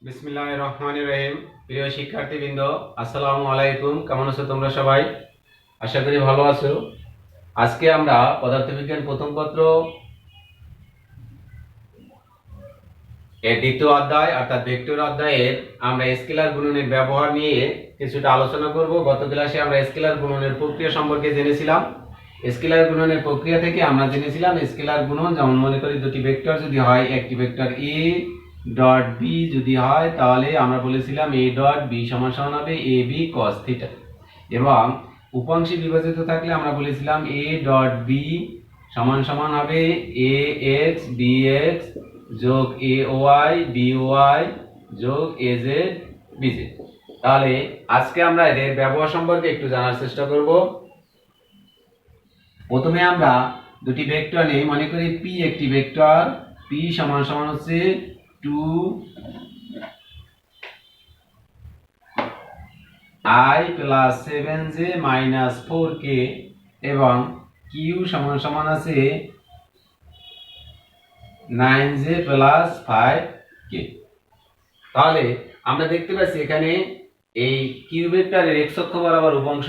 বিসমিল্লাহির রহমানির রহিম। প্রিয় শিক্ষার্থীবৃন্দ, আসসালামু আলাইকুম। কেমন আছো তোমরা সবাই? আশা করি ভালো আছো। আজকে আমরা পদার্থবিজ্ঞান প্রথম পত্র এর দ্বিতীয় অধ্যায় অর্থাৎ ভেক্টর অধ্যায়ের আমরা স্কেলার গুণনের ব্যবহার নিয়ে কিছুটা আলোচনা করব। গত ক্লাসে আমরা স্কেলার গুণনের প্রক্রিয়া সম্পর্কে জেনেছিলাম। স্কেলার গুণনের প্রক্রিয়া থেকে আমরা জেনেছিলাম স্কেলার গুণন, যেমন মনে করি দুটি ভেক্টর যদি হয়, একটি ভেক্টর এ ডট বি যদি হয়, তাহলে আমরা বলেছিলাম এ ডট বি সমান সমান হবে এ বি কস থিটা, এবং উপাংশে বিভাজিত থাকলে আমরা বলেছিলাম এ ডট বি সমান সমান হবে এ এক্স বি এক্স যোগ এ ওয়াই বি ওয়াই যোগ এ জেড বি জেড। তাহলে আজকে আমরা এদের ব্যবহার সম্পর্কে একটু জানার চেষ্টা করব। প্রথমে আমরা দুটি ভেক্টর নেই, মনে করি পি একটি ভেক্টর, পি সমান সমান হচ্ছে 2i plus 7j minus 4k, এবং কিউ সমান সমান আছে 9j প্লাস 5k। তাহলে আমরা দেখতে পাচ্ছি এখানে এই কিউ ভেক্টরের এক্স অক্ষ বরাবর উপাংশ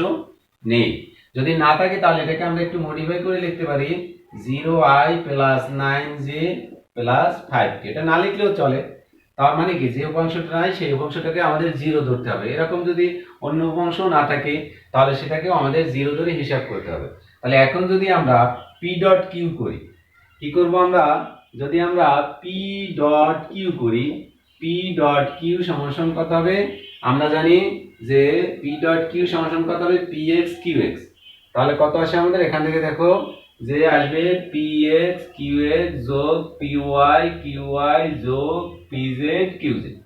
নেই। যদি না থাকে তাহলে এটাকে আমরা একটু মডিফাই করে লিখতে পারি 0i plus 9j plus 5k। এটা না লিখলেও চলে। তার মানে কি, যে উপাংশটা নাই সেই উপাংশটাকে আমাদের জিরো ধরতে হবে। এরকম যদি অন্য উপাংশ না থাকে তাহলে সেটাকেও আমাদের জিরো ধরে হিসাব করতে হবে। তাহলে এখন যদি আমরা পি ডট কিউ করি, কি করব আমরা? যদি আমরা পি ডট কিউ করি, পি ডট কিউ সমান কত হবে? আমরা জানি যে পি ডট কিউ সমান কত হবে? P X Q X. তাহলে কত আসে আমাদের? এখান থেকে দেখো যে আসবে পি এক্স কিউ এক্স যোগ পি ওয়াই কিউ ওয়াই যোগ পি জেড কিউ জেড।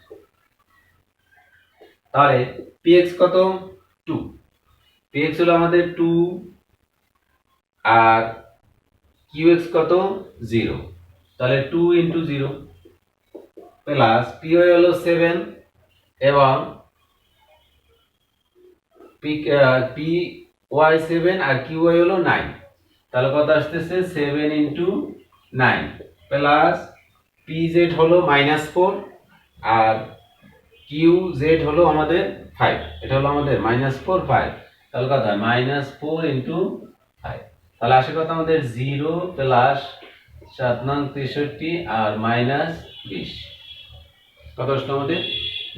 তাহলে পি এক্স কত? 2। পি এক্স হলো আমাদের 2, আর কিউ এক্স কত? 0। তাহলে 2 ইন্টু 0 প্লাস পি ওয়াই হলো 7, এবং পি ওয়াই 7 আর কিউ ওয়াই হলো 9। তাহলে কত আসতেছে? 7 ইন্টু 9 প্লাস পি জেড হলো -4, আর কিউ জেড হলো আমাদের 5। এটা হলো আমাদের -4 5। তাহলে কত হয়? -4 ইন্টু 5। তাহলে আসে কত আমাদের? 0 প্লাস 7 নং 63 আর -20। কত আসলো আমাদের?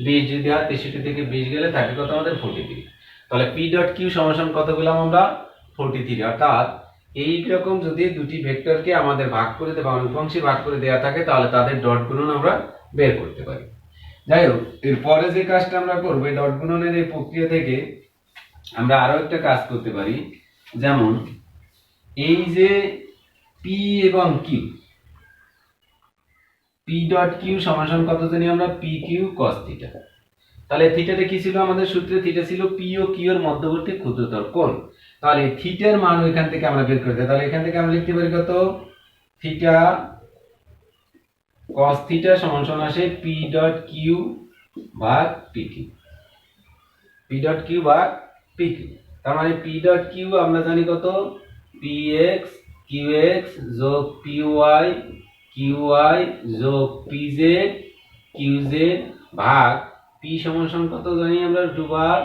20 যদি হয় 63 থেকে 20 গেলে থাকে কত আমাদের? 43। তাহলে পি ডট কিউ সমান কত পেলাম আমরা? 43। অর্থাৎ এই রকম যদি দুটি ভেক্টরকে আমাদের ভাগ করে দেওয়া, উপাংশে ভাগ করে দেওয়া থাকে, তাহলে তাদের ডট গুণন আমরা বের করতে পারি। যাই হোক, এরপরে যে কাজটা আমরা করবো, এই ডট গুণনের এই প্রক্রিয়া থেকে আমরা আরো একটা কাজ করতে পারি। যেমন এই যে পি এবং কিউ, পি ডট কিউ সমান কত জানি আমরা? P Q cos theta. তাহলে থিটাটা কি ছিল আমাদের সূত্রে? থিটা ছিল পি ও কিউ এর মধ্যবর্তী ক্ষুদ্রতর কোণ। তাহলে থিটার মান ওইখান থেকে আমরা বের করে দিই। তাহলে এখান থেকে আমরা লিখতে পারি কত? থিটা cos থিটা সমান সমান আসে পি ডট কিউ ভাগ P Q, P dot Q ভাগ পি কিউ। তার মানে পি ডট কিউ আমরা জানি কত? পি এক্স কিউ এক্স যোগ পি ওয়াই কিউ ওয়াই যোগ পি জেড কিউ জেড ভাগ পি সমান কত জানি আমরা? 2 বার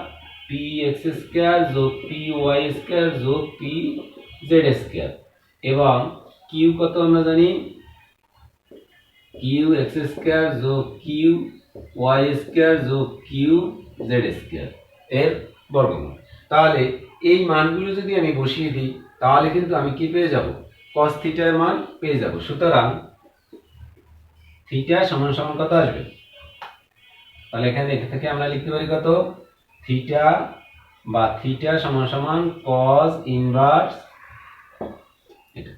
পি এক্স স্কয়ার যোগ পি ওয়াই স্কয়ার যোগ পি জেড স্কয়ার, এবং কিউ কত আমরা জানি? কিউ এক্স স্কয়ার যোগ কিউ ওয়াই স্কয়ার যোগ কিউ জেড স্কয়ার এর বর্গমূল। তাহলে এই মানগুলো যদি আমি বসিয়ে দিই, তাহলে কিন্তু আমি কি পেয়ে যাব? cos থিটার মান পেয়ে যাব। সুতরাং থিটা সমান কত আসবে? তাহলে এখানে থেকে আমরা লিখতে পারি কত? থিটা বা থিটা সমান cos ইনভার্স এটা।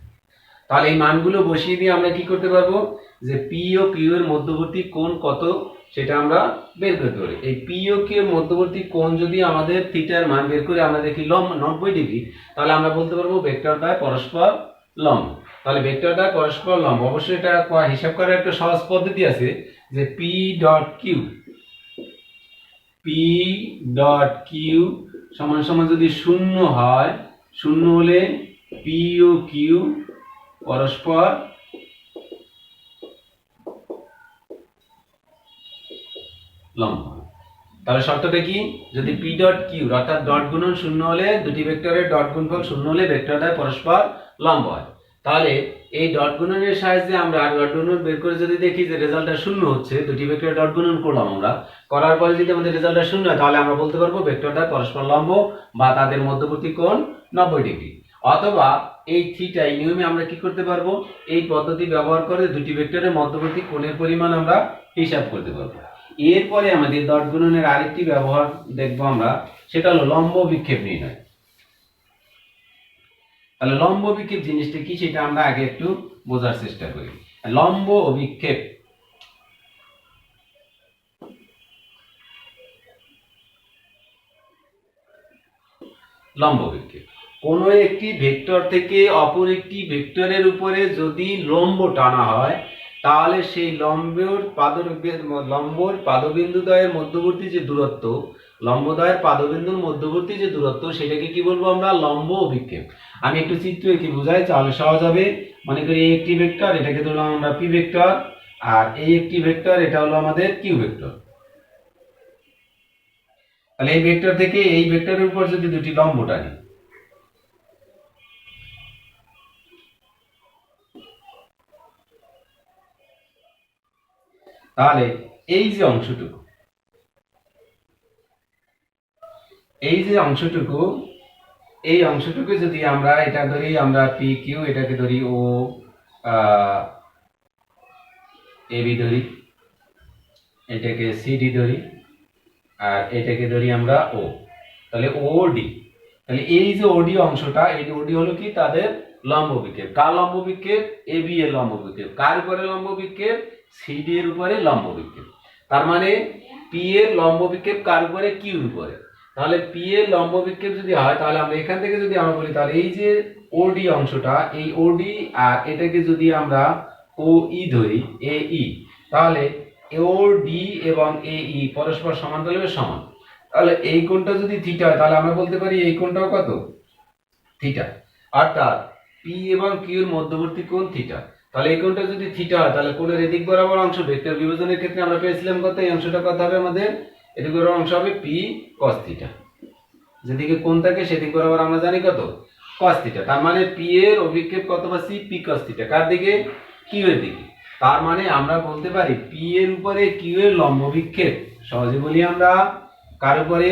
তাহলে এই মানগুলো বসিয়ে দিয়ে আমরা কি করতে পারবো? যে পি ও কিউ এর মধ্যবর্তী কোণ কত সেটা আমরা বের করতে পারি। এই পি ও কিউ এর মধ্যবর্তী কোণ যদি আমাদের থিটার মান বের করে আমরা দেখি 90 ডিগ্রি, তাহলে আমরা বলতে পারবো ভেক্টর দ্বয় পরস্পর লম্ব। তাহলে ভেক্টর দ্বয় পরস্পর লম্ব, অবশ্যই এটা হিসাব করার একটা সহজ পদ্ধতি আছে, যে P dot Q, P dot Q সমান যদি 0 হয়, 0 হলে পি ও কিউ পরস্পর লম্ব হবে। তাহলে শর্তটা কি, যদি পি ডট কিউ অর্থাৎ ডট গুণন শূন্য হলে দুটি ভেক্টরের ডট গুণফল শূন্য হলে ভেক্টরটা পরস্পর লম্ব হয়। তাহলে এই ডট গুণনের সাহায্যে আমরা ডট গুণন বের করে যদি দেখি যে রেজাল্টটা শূন্য হচ্ছে, দুটি ভেক্টরের ডট গুণন করলাম আমরা, করার পরে যদি আমাদের রেজাল্টটা শূন্য হয় তাহলে আমরা বলতে পারবো ভেক্টরটা পরস্পর লম্ব বা তাদের মধ্যবর্তী কোণ 90 ডিগ্রি। অথবা এই থিটা, এই নিয়মে আমরা কি করতে পারবো, এই পদ্ধতি ব্যবহার করে দুটি ভেক্টরের মধ্যবর্তী কোণের পরিমাণ আমরা হিসাব করতে পারবো। এরপরে আমাদের ডট গুণনের আরেকটি ব্যবহার দেখবো আমরা, সেটা হলো লম্ব বিক্ষেপ নির্ণয়। তাহলে লম্ব বিক্ষেপ জিনিসটা কি সেটা আমরা আগে একটু বোঝার চেষ্টা করি। লম্ব বিক্ষেপ, লম্ব বিক্ষেপ কোন একটি ভেক্টর থেকে অপর একটি ভেক্টরের উপরে যদি লম্ব টানা হয় তাহলে সেই লম্বর পাদবিন্দুদ্বয়ের মধ্যবর্তী যে দূরত্ব, লম্বদ্বয়ের পাদবিন্দুর মধ্যবর্তী যে দূরত্ব, সেটাকে কি বলবো আমরা, লম্ব অভিক্ষেপ। আমি একটু চিত্র এঁকে বোঝাই তাহলে সহজ হবে। মনে করি এই একটি ভেক্টর, এটাকে ধরলাম আমরা পি ভেক্টর, আর এই একটি ভেক্টর, এটা হলো আমাদের কিউ ভেক্টর। তাহলে এই ভেক্টর থেকে এই ভেক্টরের উপর যদি দুটি লম্ব টানি, তাহলে এই যে অংশটুকু, এই অংশটুকু যদি আমরা এটা ধরি, আমরা পি কিউ, এটাকে ধরি ও এবি ধরি, এটাকে সিডি ধরি, আর এটাকে ধরি আমরা ও, তাহলে ওডি। তাহলে এই যে ওডি অংশটা, এই ওডি হলো কি তাদের লম্ব বিক্ষেপ। কার লম্ব বিক্ষেপ? এবি এর লম্ব বিক্ষেপ। কার উপরে লম্ব বিক্ষেপ? সিডি এর উপরে লম্ব বিক্ষেপ। তার মানে পি এর লম্ব বিক্ষেপ কার উপরে? কিউর উপরে। তাহলে পি এর লম্ব বিক্ষেপ যদি হয় তাহলে আমরা এখান থেকে যদি আমরা বলি, তাহলে এই যে ওডি অংশটা, এই ওডি আর এটাকে যদি আমরা ও ই ধরি, এ ই, তাহলে ও ডি এবং এ ই পরস্পর সমান্তরালে সমান। তাহলে এই কোণটা যদি থিটা হয় তাহলে আমরা বলতে পারি এই কোণটাও কত? থিটা। অর্থাৎ পি এবং কিউ এর মধ্যবর্তী কোণ থিটা। তাহলে এই কোণটা যদি থিটা হয় তাহলে কোণের এদিক বরাবর অংশ ভেক্টর বিভাজনের ক্ষেত্রে আমরা পেয়েছিলাম কত? এই অংশটা কত হবে আমাদের? এদিক বরাবর অংশ হবে পি cos থিটা। যেদিকে কোণ থাকে সেদিক বরাবর আমরা জানি কত? cos theta. তার মানে পি এর অভিক্ষেপ কত পাচ্ছি? P cos theta. কার দিকে? কিউ এর দিকে। তার মানে আমরা বলতে পারি পি এর উপরে কিউ এর লম্ব বিক্ষেপ, সহজে বলি আমরা, কার উপরে?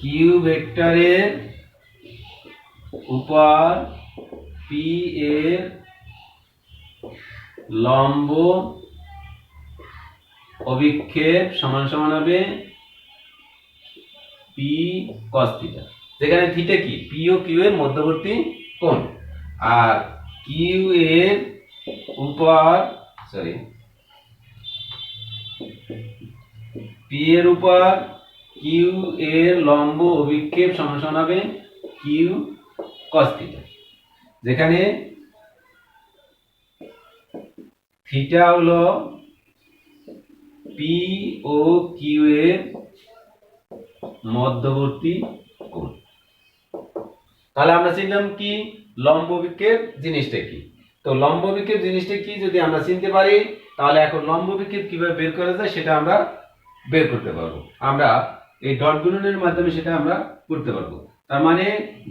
কিউ ভেক্টরের উপর পি এর লম্ব অভিক্ষেপ সমান সমান হবে পি cos থিটা। যেখানে থিটা কি? পি ও কিউ এর মধ্যবর্তী কোণ, আর কিউ এর উপর পি এর উপর কিউ এর লম্ব অভিক্ষেপ সমান সমান হবে কিউ cos থিটা। যেখানে থিটা হলো পি ও কিউ এর মধ্যবর্তী কোণ। তাহলে আমরা চিনলাম কি লম্ব বিক্ষেপ জিনিসটা কি। তো লম্ব বিক্ষেপ জিনিসটা কি যদি আমরা চিনতে পারি তাহলে এখন লম্ব বিক্ষেপ কিভাবে বের করা যায় সেটা আমরা বের করতে পারবো। আমরা এই ডট গুণনের মাধ্যমে সেটা আমরা করতে পারবো। তার মানে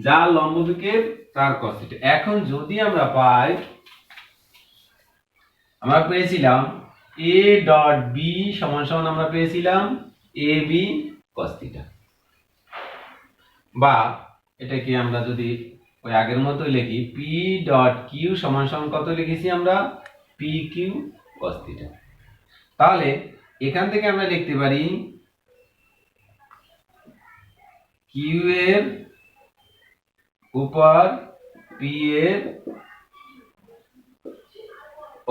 যা লম্ব বিক্ষেপ তার cos থিটা। এখন যদি আমরা পাই, আমরা পেয়েছিলাম a ডট b সমান সমান আমরা পেয়েছিলাম ab cos থিটা, বা এটাকে আমরা যদি ওই আগের মতোই লিখি p ডট q সমান সমান কত লিখেছি আমরা? pq cos theta. তাহলে এখান থেকে আমরা লিখতে পারি q এর উপর p এর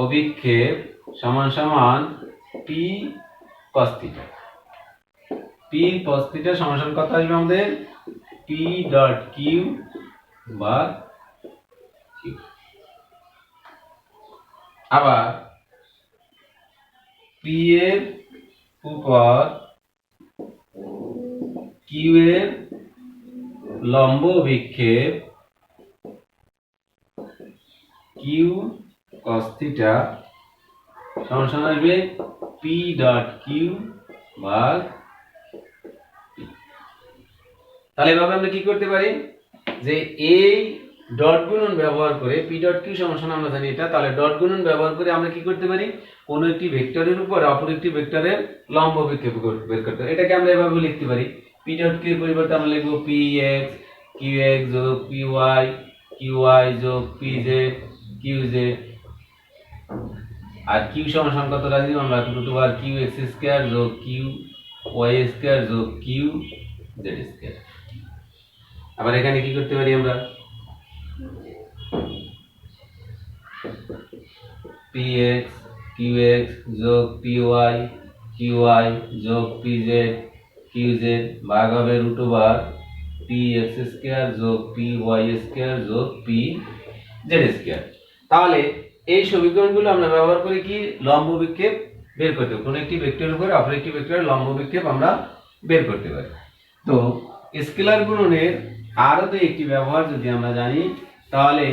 অভিক্ষেপ সমান সমান p cos theta. p cos theta সমান সমান কত আসবে আমাদের? p ডট q বা q। আবার p এর উপর q এর লম্ব অভিক্ষেপ q cos থিটা সমান সমান আসবে p ডট কিউ ভাগ p। তাহলে এভাবে আমরা কি করতে পারি যে এই ডট গুণন ব্যবহার করে p ডট কিউ সমান সমান আমরা জানি এটা, তাহলে ডট গুণন ব্যবহার করে আমরা কি করতে পারি কোন একটি ভেক্টরের উপর অপর একটি ভেক্টরের লম্ব বিক্ষেপ বের করতে পারি। এটাকে আমরা এভাবে লিখতে পারি p ডট কিউ এর পরিবর্তে আমরা লিখব px qx যোগ py qy যোগ pz qz, আর q সমান সমান কত রাখি আমরা √ qx স্কয়ার যোগ qy স্কয়ার যোগ qz স্কয়ার। আবার এখানে কি করতে পারি আমরা px qx যোগ py qy যোগ pz qz ভাগ হবে √ px স্কয়ার যোগ py স্কয়ার যোগ pz স্কয়ার। তাহলে এই সমীকরণগুলো আমরা ব্যবহার করে কি লম্ব বিক্ষেপ বের করতে পারি, কোন একটি ভেক্টরের উপর অপর একটি ভেক্টরের লম্ব বিক্ষেপ আমরা বের করতে পারি। তো স্কেলার গুণনের আরো তো একটি ব্যবহার যদি আমরা জানি তাহলে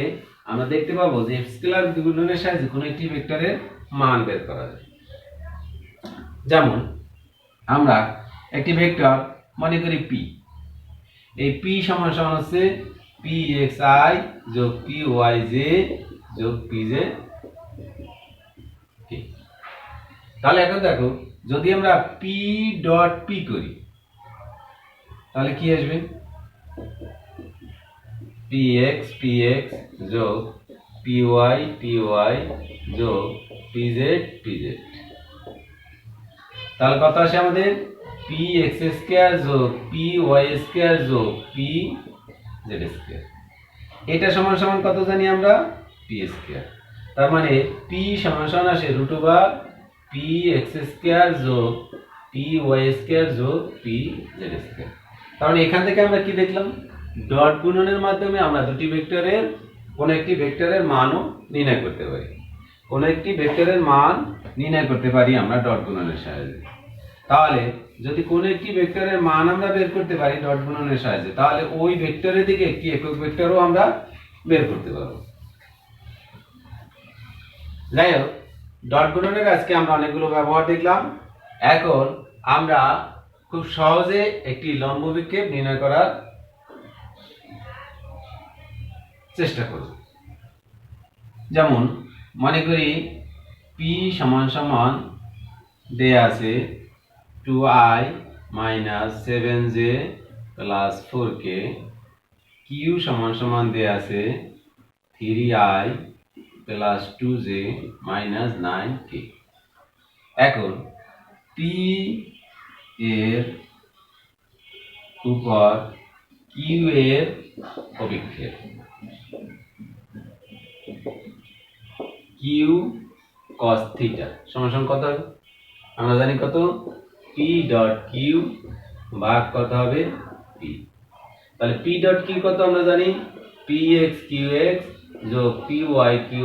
আমরা দেখতে পাবো যে স্কেলার গুণনের সাহায্যে কোন একটি ভেক্টরের মান বের করা যায়। যেমন আমরা একটি ভেক্টর মনে করি p, এই p সমান সমান হচ্ছে pxi যোগ pyj যোগ pj। তাহলে এখন দেখো যদি আমরা p ডট p করি তাহলে কি আসবে px px যোগ py py যোগ pz pz। তাহলে কত আসে আমাদের px স্কয়ার যোগ py স্কয়ার যোগ pz স্কয়ার। এটা সমান সমান কত জানি আমরা p স্কয়ার। তার মানে p সমান সমান আসে √ px স্কয়ার যোগ py স্কয়ার যোগ pz স্কয়ার। তাহলে এখান থেকে আমরা কি দেখলাম ডট গুণনের মাধ্যমে আমরা দুটি ভেক্টরের কোন একটি ভেক্টরের মানও নির্ণয় করতে পারি, কোন একটি ভেক্টরের মান নির্ণয় করতে পারি আমরা ডট গুণনের সাহায্যে। তাহলে যদি কোন একটি ভেক্টরের মান আমরা বের করতে পারি ডট গুণনের সাহায্যে তাহলে ওই ভেক্টরের দিকে একটি একক ভেক্টরও আমরা বের করতে পারব। যাই হোক, ডট গুণনের আজকে আমরা অনেকগুলো ব্যবহার দেখলাম। এখন আমরা খুব সহজে একটি লম্ব বিক্ষেপ নির্ণয় করার চেষ্টা করব। যেমন মনে করি p সমান সমান দেয়া আছে 2i - 7j + 4k, q সমান সমান দেয়া আছে 3i + 2j - 9k। এখন p এর উপর q এর অভিক্ষেপ q cos থিটা সমান সমান কত হবে আমরা জানি কত p ডট q ভাগ কত হবে p। তাহলে p ডট q কত আমরা জানি px qx যোগ py qy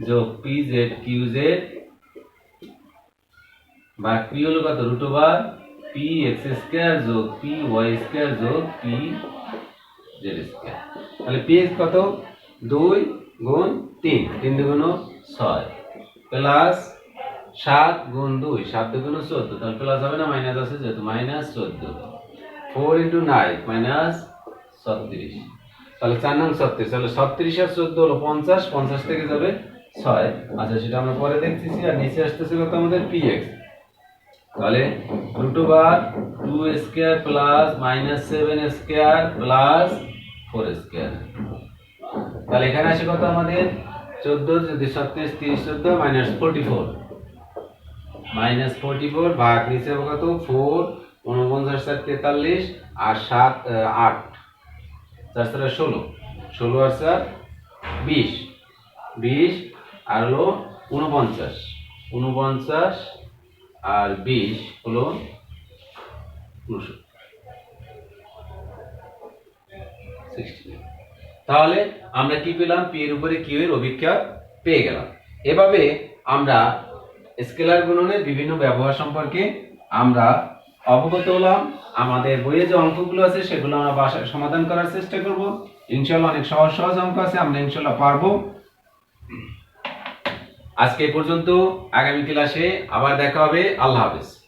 যোগ pz qz ভাগ p হলো কত √ px স্কয়ার যোগ py স্কয়ার যোগ pz স্কয়ার। তাহলে px কত 2 গুণ 3 3 দুগুণ 6 প্লাস 7 গুণ 2 7 দুগুণ 14, তাহলে প্লাস হবে না মাইনাস আছে যেহেতু -14 4 * 9 -36, তাহলে 4 নং 36, তাহলে 36 আর 14 হলো 50 50 থেকে যাবে 6। আচ্ছা সেটা আমরা পরে দেখতেছি। আর নিচে আসতেছে কত আমাদের px, তাহলে √ 2 square plus -7 square plus 4 square. তাহলে এখানে আসে কত আমাদের 14 যদি 37 30 14 -44 -44 ভাগ নিচে হবে কত 4 49 4 43 আর 7 8 4 4 16 16 আর 4 20 20 আর হলো 49 49 আর 20 হলো 60। তাহলে আমরা কি পেলাম p এর উপরে q এর অভিক্ষেপ পেয়ে গেলাম। এভাবে আমরা স্কেলার গুণনের বিভিন্ন ব্যবহার সম্পর্কে আমরা অবগত হলাম। আমাদের বইয়ে যে অঙ্কগুলো আছে সেগুলো আমরা বাসায় সমাধান করার চেষ্টা করব। ইনশাআল্লাহ অনেক সহজ সহজ অঙ্ক আছে, আমরা ইনশাআল্লাহ পারবো। আজকে এই পর্যন্ত, আগামী ক্লাসে আবার দেখা হবে। আল্লাহ হাফেজ।